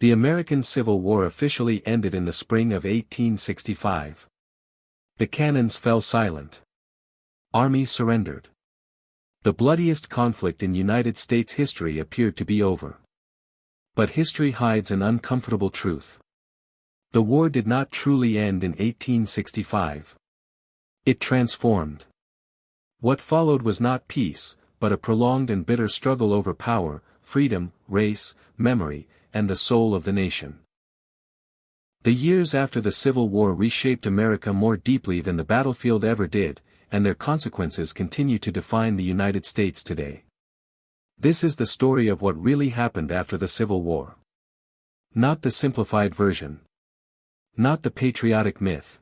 The American Civil War officially ended in the spring of 1865. The cannons fell silent. Armies surrendered. The bloodiest conflict in United States history appeared to be over. But history hides an uncomfortable truth. The war did not truly end in 1865. It transformed. What followed was not peace, but a prolonged and bitter struggle over power, freedom, race, memory, and the soul of the nation. The years after the Civil War reshaped America more deeply than the battlefield ever did, and their consequences continue to define the United States today. This is the story of what really happened after the Civil War. Not the simplified version. Not the patriotic myth.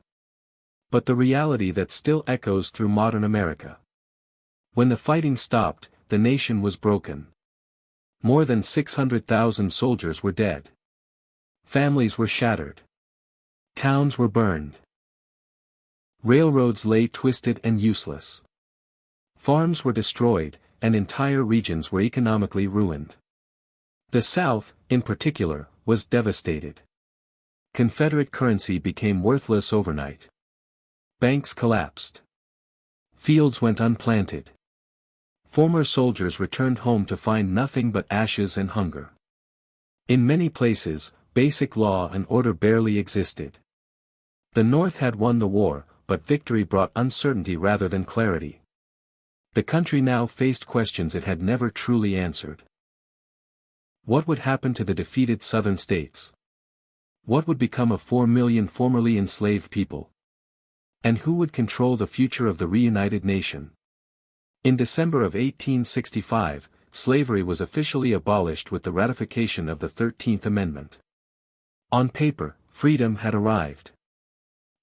But the reality that still echoes through modern America. When the fighting stopped, the nation was broken. More than 600,000 soldiers were dead. Families were shattered. Towns were burned. Railroads lay twisted and useless. Farms were destroyed, and entire regions were economically ruined. The South, in particular, was devastated. Confederate currency became worthless overnight. Banks collapsed. Fields went unplanted. Former soldiers returned home to find nothing but ashes and hunger. In many places, basic law and order barely existed. The North had won the war, but victory brought uncertainty rather than clarity. The country now faced questions it had never truly answered. What would happen to the defeated Southern states? What would become of 4 million formerly enslaved people? And who would control the future of the reunited nation? In December of 1865, slavery was officially abolished with the ratification of the 13th Amendment. On paper, freedom had arrived.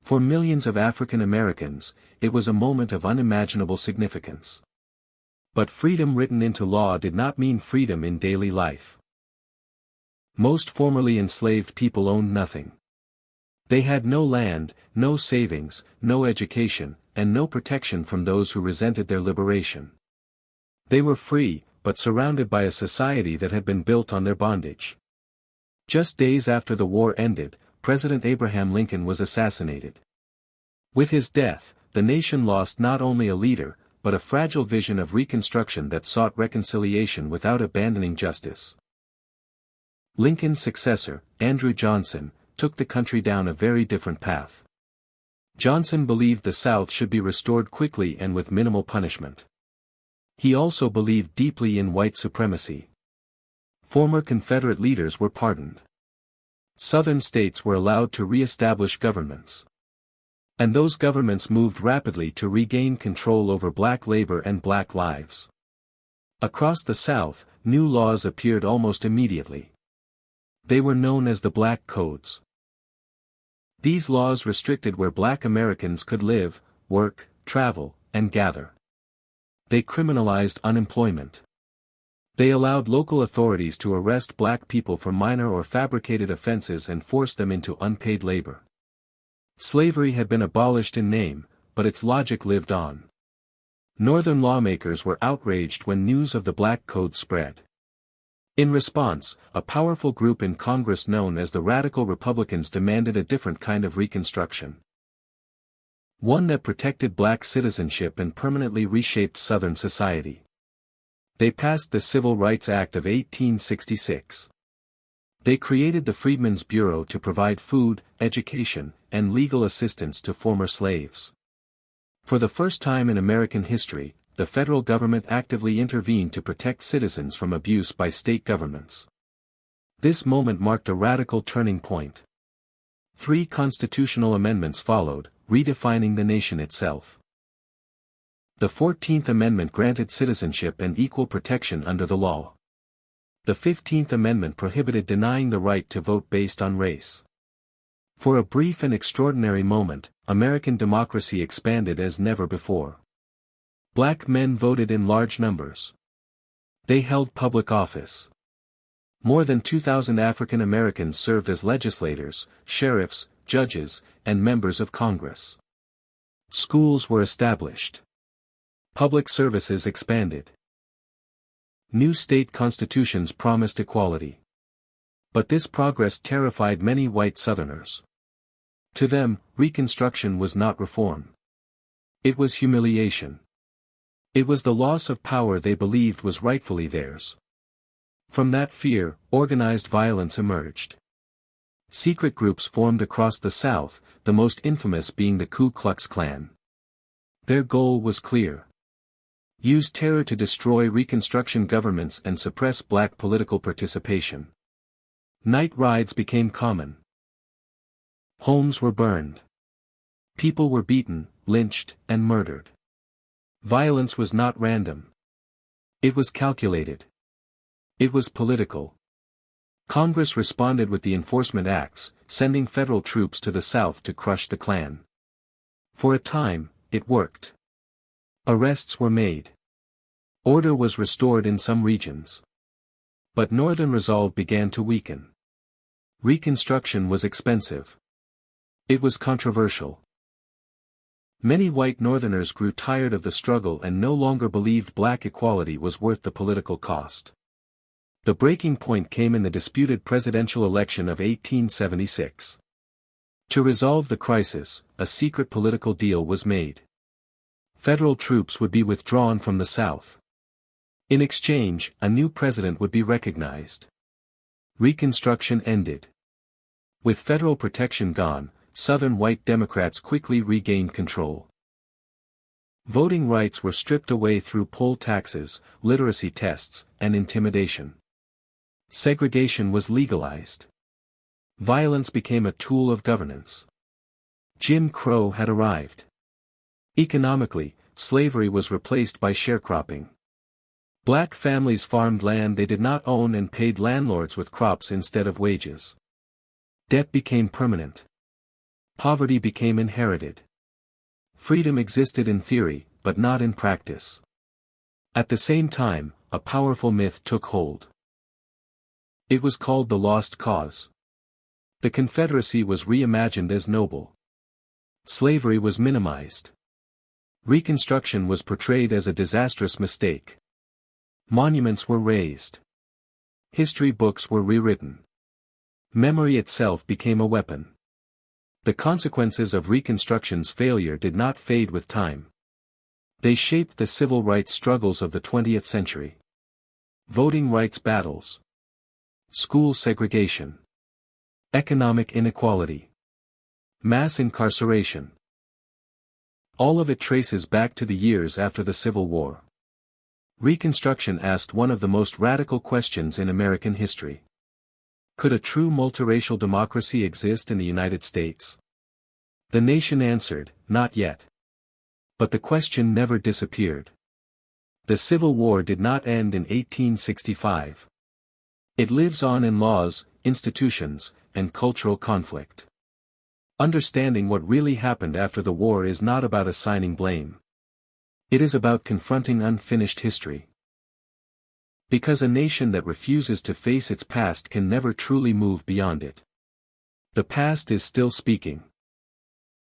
For millions of African Americans, it was a moment of unimaginable significance. But freedom written into law did not mean freedom in daily life. Most formerly enslaved people owned nothing. They had no land, no savings, no education, and no protection from those who resented their liberation. They were free, but surrounded by a society that had been built on their bondage. Just days after the war ended, President Abraham Lincoln was assassinated. With his death, the nation lost not only a leader, but a fragile vision of Reconstruction that sought reconciliation without abandoning justice. Lincoln's successor, Andrew Johnson, took the country down a very different path. Johnson believed the South should be restored quickly and with minimal punishment. He also believed deeply in white supremacy. Former Confederate leaders were pardoned. Southern states were allowed to re-establish governments. And those governments moved rapidly to regain control over black labor and black lives. Across the South, new laws appeared almost immediately. They were known as the Black Codes. These laws restricted where black Americans could live, work, travel, and gather. They criminalized unemployment. They allowed local authorities to arrest black people for minor or fabricated offenses and force them into unpaid labor. Slavery had been abolished in name, but its logic lived on. Northern lawmakers were outraged when news of the Black Code spread. In response, a powerful group in Congress known as the Radical Republicans demanded a different kind of Reconstruction. One that protected black citizenship and permanently reshaped Southern society. They passed the Civil Rights Act of 1866. They created the Freedmen's Bureau to provide food, education, and legal assistance to former slaves. For the first time in American history, the federal government actively intervened to protect citizens from abuse by state governments. This moment marked a radical turning point. 3 constitutional amendments followed, redefining the nation itself. The 14th Amendment granted citizenship and equal protection under the law. The 15th Amendment prohibited denying the right to vote based on race. For a brief and extraordinary moment, American democracy expanded as never before. Black men voted in large numbers. They held public office. More than 2,000 African Americans served as legislators, sheriffs, judges, and members of Congress. Schools were established. Public services expanded. New state constitutions promised equality. But this progress terrified many white Southerners. To them, Reconstruction was not reform. It was humiliation. It was the loss of power they believed was rightfully theirs. From that fear, organized violence emerged. Secret groups formed across the South, the most infamous being the Ku Klux Klan. Their goal was clear. Use terror to destroy Reconstruction governments and suppress black political participation. Night raids became common. Homes were burned. People were beaten, lynched, and murdered. Violence was not random. It was calculated. It was political. Congress responded with the Enforcement Acts, sending federal troops to the South to crush the Klan. For a time, it worked. Arrests were made. Order was restored in some regions. But Northern resolve began to weaken. Reconstruction was expensive. It was controversial. Many white Northerners grew tired of the struggle and no longer believed black equality was worth the political cost. The breaking point came in the disputed presidential election of 1876. To resolve the crisis, a secret political deal was made. Federal troops would be withdrawn from the South. In exchange, a new president would be recognized. Reconstruction ended. With federal protection gone, Southern white Democrats quickly regained control. Voting rights were stripped away through poll taxes, literacy tests, and intimidation. Segregation was legalized. Violence became a tool of governance. Jim Crow had arrived. Economically, slavery was replaced by sharecropping. Black families farmed land they did not own and paid landlords with crops instead of wages. Debt became permanent. Poverty became inherited. Freedom existed in theory, but not in practice. At the same time, a powerful myth took hold. It was called the Lost Cause. The Confederacy was reimagined as noble. Slavery was minimized. Reconstruction was portrayed as a disastrous mistake. Monuments were raised. History books were rewritten. Memory itself became a weapon. The consequences of Reconstruction's failure did not fade with time. They shaped the civil rights struggles of the 20th century. Voting rights battles. School segregation. Economic inequality. Mass incarceration. All of it traces back to the years after the Civil War. Reconstruction asked one of the most radical questions in American history. Could a true multiracial democracy exist in the United States? The nation answered, not yet. But the question never disappeared. The Civil War did not end in 1865. It lives on in laws, institutions, and cultural conflict. Understanding what really happened after the war is not about assigning blame. It is about confronting unfinished history. Because a nation that refuses to face its past can never truly move beyond it. The past is still speaking.